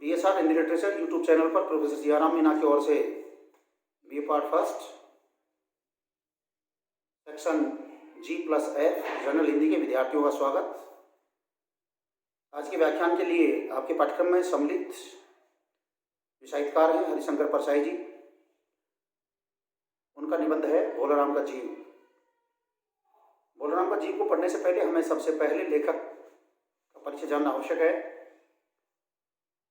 BSR Hindi literature YouTube channel पर professor Siyaram Meena की ओर से B part first section G+F general Hindi के विद्यार्थियों का स्वागत। आज के व्याख्यान के लिए आपके पाठ्यक्रम में सम्मिलित विषयकार हैं हरिशंकर परसाई जी। उनका निबंध है भोलाराम का जीव। भोलाराम का जीव को पढ़ने से पहले हमें सबसे पहले लेखक का परिचय जानना आवश्यक है।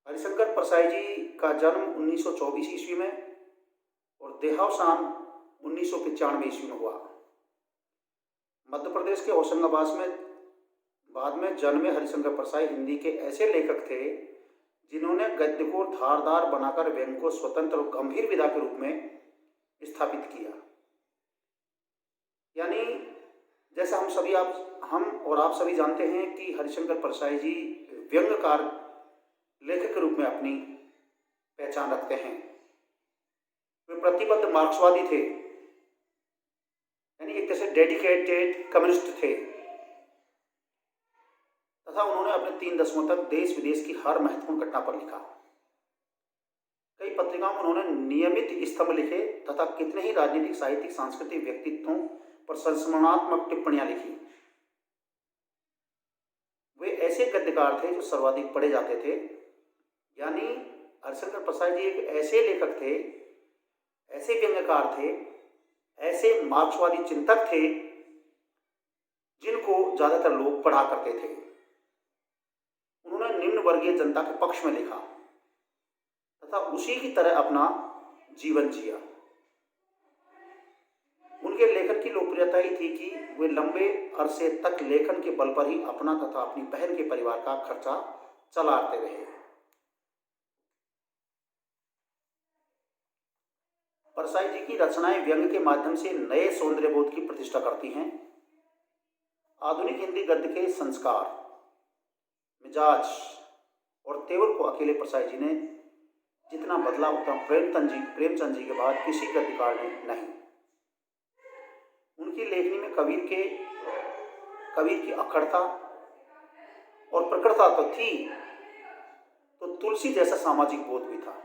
हरिशंकर परसाई जी का जन्म 1924 ईस्वी में और देहावसान 1995 ईस्वी में हुआ। मध्य प्रदेश के होशंगाबाद में बाद में जन्मे हरिशंकर परसाई हिंदी के ऐसे लेखक थे जिन्होंने गद्य को धारदार बनाकर व्यंग्य को स्वतंत्र और गंभीर विधा के रूप में स्थापित किया। यानी जैसा हम और आप सभी जानते हैं कि हरिशंकर परसाई जी व्यंग्यकार लेखक के रूप में अपनी पहचान रखते हैं। वे प्रतिबद्ध मार्क्सवादी थे, यानी एक तरह से डेडिकेटेड कम्युनिस्ट थे तथा उन्होंने अपने 3 दशकों तक देश विदेश की हर महत्वपूर्ण घटना पर लिखा। कई पत्रिकाओं में उन्होंने नियमित स्तंभ लिखे तथा कितने ही राजनीतिक, साहित्यिक, सांस्कृतिक व्यक्तित्वों पर संस्मरणात्मक टिप्पणियां लिखी। वे ऐसे गद्यकार थे जो सर्वाधिक पढ़े जाते थे। यानी हरिशंकर परसाई जी एक ऐसे लेखक थे, ऐसे व्यंग्यकार थे, ऐसे मार्क्सवादी चिंतक थे जिनको ज्यादातर लोग पढ़ा करते थे। उन्होंने निम्न वर्गीय जनता के पक्ष में लिखा तथा उसी की तरह अपना जीवन जिया। उनके लेखन की लोकप्रियता ही थी कि वे लंबे अरसे तक लेखन के बल पर ही अपना तथा अपनी बहन के परिवार का खर्चा चलाते रहे। परसाई जी की रचनाएं व्यंग्य के माध्यम से नए सौंदर्यबोध की प्रतिष्ठा करती हैं। आधुनिक हिंदी गद्य के संस्कार, मिजाज और तेवर को अकेले परसाई जी ने जितना बदला उतना प्रेमचंद जी के बाद किसी गद्यकार ने नहीं। उनकी लेखनी में कबीर की अखड़ता और प्रखरता तो थी, तो तुलसी जैसा सामाजिक बोध भी था।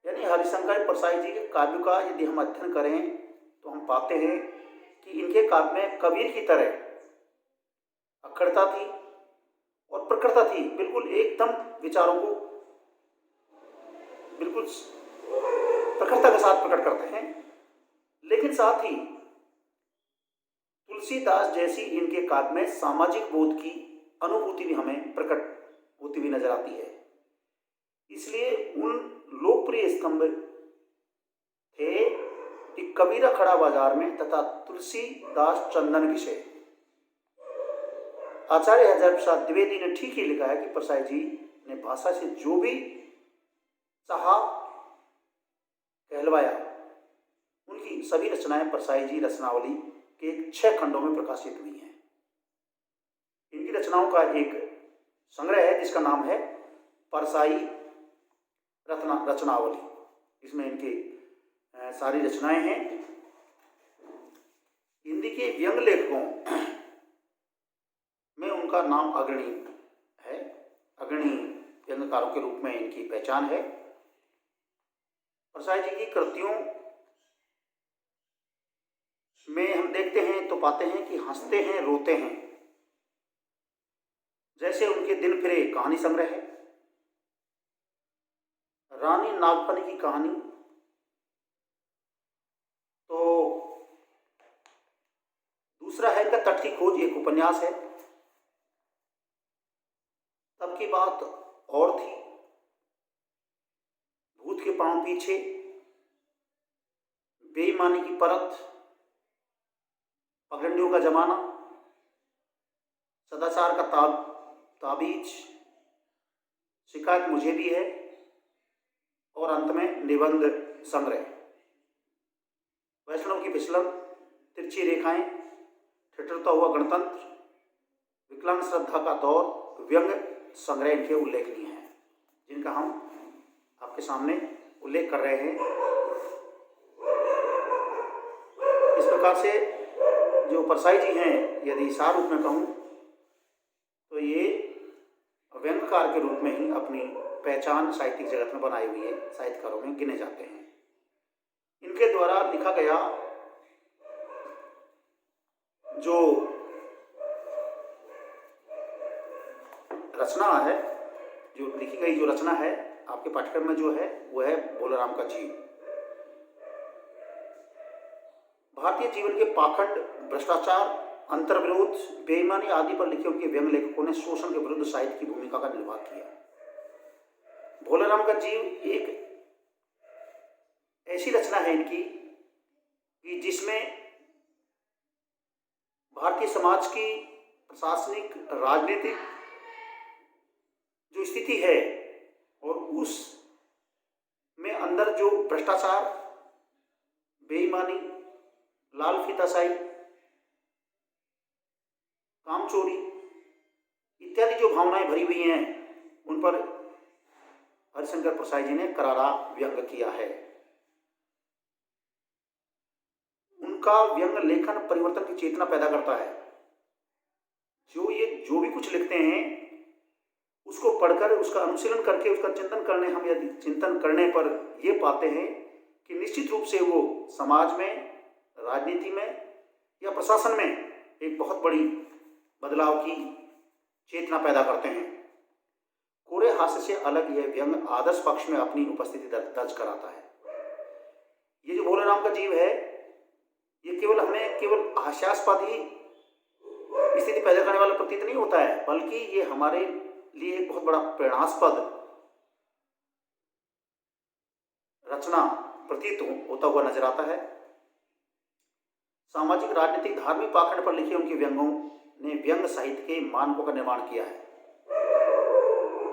यानी हरिशंकर परसाई जी के काव्य का यदि हम अध्ययन करें तो हम पाते हैं कि इनके काव्य में कबीर की तरह अखड़ता थी और प्रखरता थी। बिल्कुल एकदम विचारों को बिल्कुल प्रखरता के साथ प्रकट करते हैं, लेकिन साथ ही तुलसीदास जैसी इनके काव्य में सामाजिक बोध की अनुभूति भी हमें प्रकट होती हुई नजर आती है। इसलिए उन लोकप्रिय स्तंभ थे कि कबीरा खड़ा बाजार में तथा तुलसीदास चंदन विषय। आचार्य हजारी प्रसाद द्विवेदी ने ठीक ही लिखा है कि परसाई जी ने भाषा से जो भी चाहा कहलवाया। उनकी सभी रचनाएं परसाई जी रचनावली के 6 खंडों में प्रकाशित हुई हैं। इनकी रचनाओं का एक संग्रह है जिसका नाम है परसाई रचनावली। इसमें इनकी सारी रचनाएं हैं। हिंदी के व्यंग्य लेखकों में उनका नाम अग्रणी है। अग्रणी व्यंग्यकारों के रूप में इनकी पहचान है। परसाई जी की कृतियों में हम देखते हैं तो पाते हैं कि हंसते हैं, रोते हैं। जैसे उनके दिन फिरे कहानी संग्रह है, रानी नागफनी की कहानी, तो दूसरा है इनका तट की खोज, एक उपन्यास है। तब की बात और थी, भूत के पांव पीछे, बेईमानी की परत, पगडंडियों का जमाना, सदाचार का ताबीज, शिकायत मुझे भी है और अंत में निबंध संग्रह, वैष्णव की फिसलन, तिरछी रेखाएं, ठिठुरता हुआ गणतंत्र, विकलांग श्रद्धा का दौर, व्यंग्य संग्रह इनके उल्लेखनीय हैं जिनका हम आपके सामने उल्लेख कर रहे हैं। इस प्रकार से जो परसाई जी हैं, यदि सार रूप में कहूँ तो ये व्यंग्यकार के रूप में ही अपनी पहचान साहित्यिक जगत में बनाई हुई है, साहित्यकारों में गिने जाते हैं। इनके द्वारा लिखा गया जो रचना है, जो लिखी गई जो रचना है आपके पाठ्यक्रम में जो है वो है भोलाराम का जीव। भारतीय जीवन के पाखंड, भ्रष्टाचार, अंतर्विरोध, बेईमानी आदि पर लिखे उनके व्यंग लेखकों ने शोषण के विरुद्ध साहित्य की भूमिका का निर्वाह किया। भोलाराम का जीव एक ऐसी रचना है इनकी कि जिसमें भारतीय समाज की प्रशासनिक, राजनीतिक जो स्थिति है और उस में अंदर जो भ्रष्टाचार, बेईमानी, लाल फीताशाही, कामचोरी इत्यादि जो भावनाएं भरी हुई हैं उन पर हरिशंकर प्रसाद जी ने करारा व्यंग किया है। उनका व्यंग लेखन परिवर्तन की चेतना पैदा करता है। जो भी कुछ लिखते हैं उसको पढ़कर, उसका अनुशीलन करके, उसका चिंतन करने पर ये पाते हैं कि निश्चित रूप से वो समाज में, राजनीति में या प्रशासन में एक बहुत बड़ी बदलाव की चेतना पैदा करते हैं। कोरे हास्य से अलग यह व्यंग आदर्श पक्ष में अपनी उपस्थिति दर्ज कराता है। ये जो भोलाराम का जीव है ये केवल हास्यास्पद ही स्थिति पैदा करने वाला प्रतीत नहीं होता है, बल्कि ये हमारे लिए एक बहुत बड़ा प्रेरणास्पद रचना प्रतीत होता हुआ नजर आता है। सामाजिक, राजनीतिक, धार्मिक पाखंड पर लिखे उनके व्यंगों ने व्यंग साहित्य के मानकों का निर्माण किया है।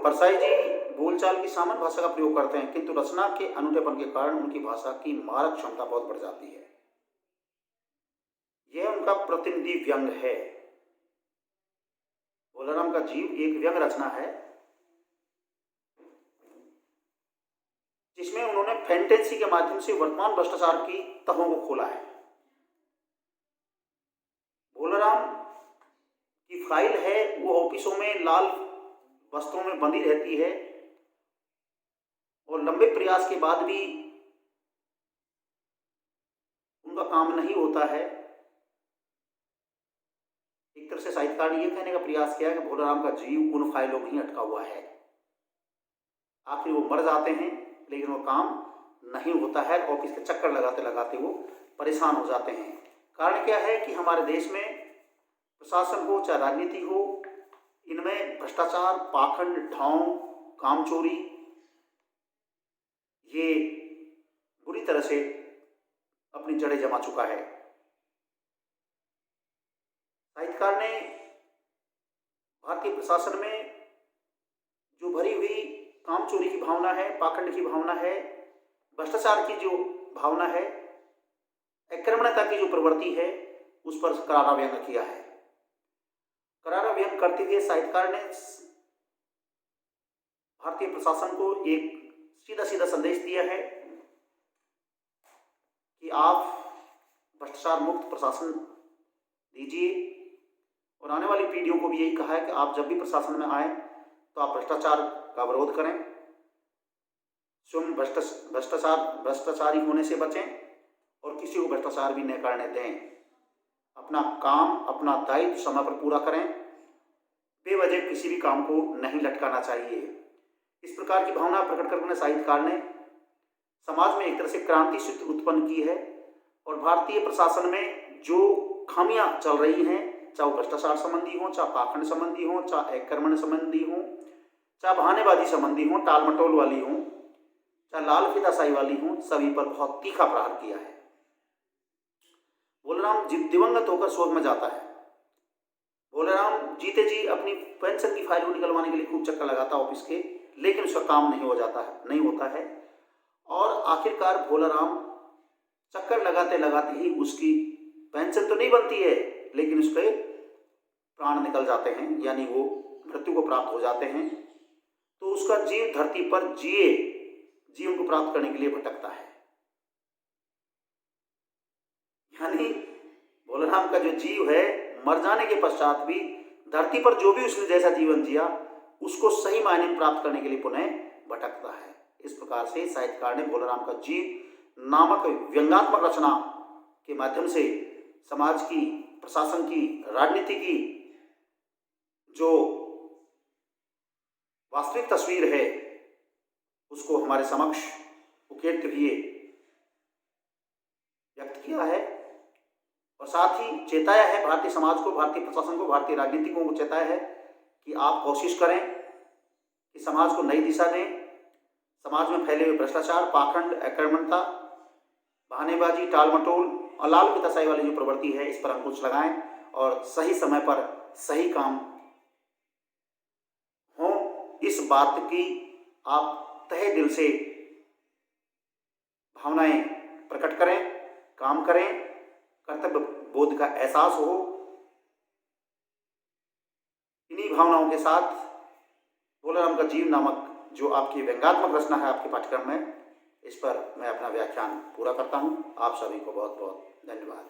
परसाई जी बोलचाल की सामान्य भाषा का प्रयोग करते हैं, किंतु रचना के अनूठेपन के कारण उनकी भाषा की मारक क्षमता बहुत बढ़ जाती है। यह उनका प्रतिनिधि व्यंग है। भोलाराम का जीव एक व्यंग रचना है जिसमें उन्होंने फैंटेसी के माध्यम से वर्तमान भ्रष्टाचार की तहों को खोला है। भोलाराम की फाइल है वो ऑफिसों में लाल वस्त्रों में बंधी रहती है और लंबे प्रयास के बाद भी उनका काम नहीं होता है। एक तरह से साहित्यकार ने यह कहने का प्रयास किया कि भोलाराम का जीव उन फाइलों में ही अटका हुआ है। आखिर वो मर जाते हैं लेकिन वो काम नहीं होता है। ऑफिस के चक्कर लगाते लगाते वो परेशान हो जाते हैं। कारण क्या है कि हमारे देश में प्रशासन हो चाहे राजनीति हो, इनमें भ्रष्टाचार, पाखंड, ढोंग, कामचोरी ये बुरी तरह से अपनी जड़ें जमा चुका है। साहित्यकार ने भारतीय प्रशासन में जो भरी हुई कामचोरी की भावना है, पाखंड की भावना है, भ्रष्टाचार की जो भावना है, आक्रमणता की जो प्रवृत्ति है, उस पर करारा व्यंग किया है। करारा व्यंग करते हुए साहित्यकार ने भारतीय प्रशासन को एक सीधा सीधा संदेश दिया है कि आप भ्रष्टाचार मुक्त प्रशासन दीजिए और आने वाली पीढ़ियों को भी यही कहा है कि आप जब भी प्रशासन में आए तो आप भ्रष्टाचार का विरोध करें, स्वयं भ्रष्टाचारी होने से बचें और किसी को भ्रष्टाचार भी न करने दें। अपना काम, अपना दायित्व समय पर पूरा करें, बेवजह किसी भी काम को नहीं लटकाना चाहिए। इस प्रकार की भावना प्रकट करने साहित्यकार ने समाज में एक तरह से क्रांति उत्पन्न की है और भारतीय प्रशासन में जो खामियां चल रही हैं, चाहे भ्रष्टाचार संबंधी हो, चाहे पाखंड संबंधी हो, चाहे आक्रमण संबंधी हो, चाहे बहानेबाजी संबंधी हो, टाल मटोल वाली हो, चाहे लाल फीताशाही वाली हो, सभी पर बहुत तीखा प्रहार किया है। भोलाराम दिवंगत होकर स्वर्ग में जाता है। भोलाराम जीते जी अपनी पेंशन की फाइल को निकलवाने के लिए खूब चक्कर लगाता है ऑफिस के, लेकिन उसका काम नहीं होता है और आखिरकार भोलाराम चक्कर लगाते लगाते ही उसकी पेंशन तो नहीं बनती है, लेकिन उसके प्राण निकल जाते हैं, यानी वो मृत्यु को प्राप्त हो जाते हैं। तो उसका जीव धरती पर जीवन को प्राप्त करने के लिए भटकता है। यानी भोलाराम का जो जीव है मर जाने के पश्चात भी धरती पर जो भी उसने जैसा जीवन जिया उसको सही मायने में प्राप्त करने के लिए पुनः भटकता है। इस प्रकार से साहित्यकार ने भोलाराम का जीव नामक व्यंग्यात्मक रचना के माध्यम से समाज की, प्रशासन की, राजनीति की जो वास्तविक तस्वीर है उसको हमारे समक्ष उकेरते हुए व्यक्त किया है और साथ ही चेताया है भारतीय समाज को, भारतीय प्रशासन को, भारतीय राजनीतिकों को चेताया है कि आप कोशिश करें कि समाज को नई दिशा दें। समाज में फैले हुए भ्रष्टाचार, पाखंड, अकर्मण्यता, बहानेबाजी, टालमटोल और लाल पिताशाही वाली जो प्रवृत्ति है, इस पर अंकुश लगाएं और सही समय पर सही काम हो, इस बात की आप तहे दिल से भावनाएं प्रकट करें, काम करें, कर्तव्य बोध का एहसास हो। इन्हीं भावनाओं के साथ भोलाराम का जीव नामक जो आपकी व्यंग्यात्मक रचना है आपके पाठ्यक्रम में, इस पर मैं अपना व्याख्यान पूरा करता हूँ। आप सभी को बहुत बहुत धन्यवाद।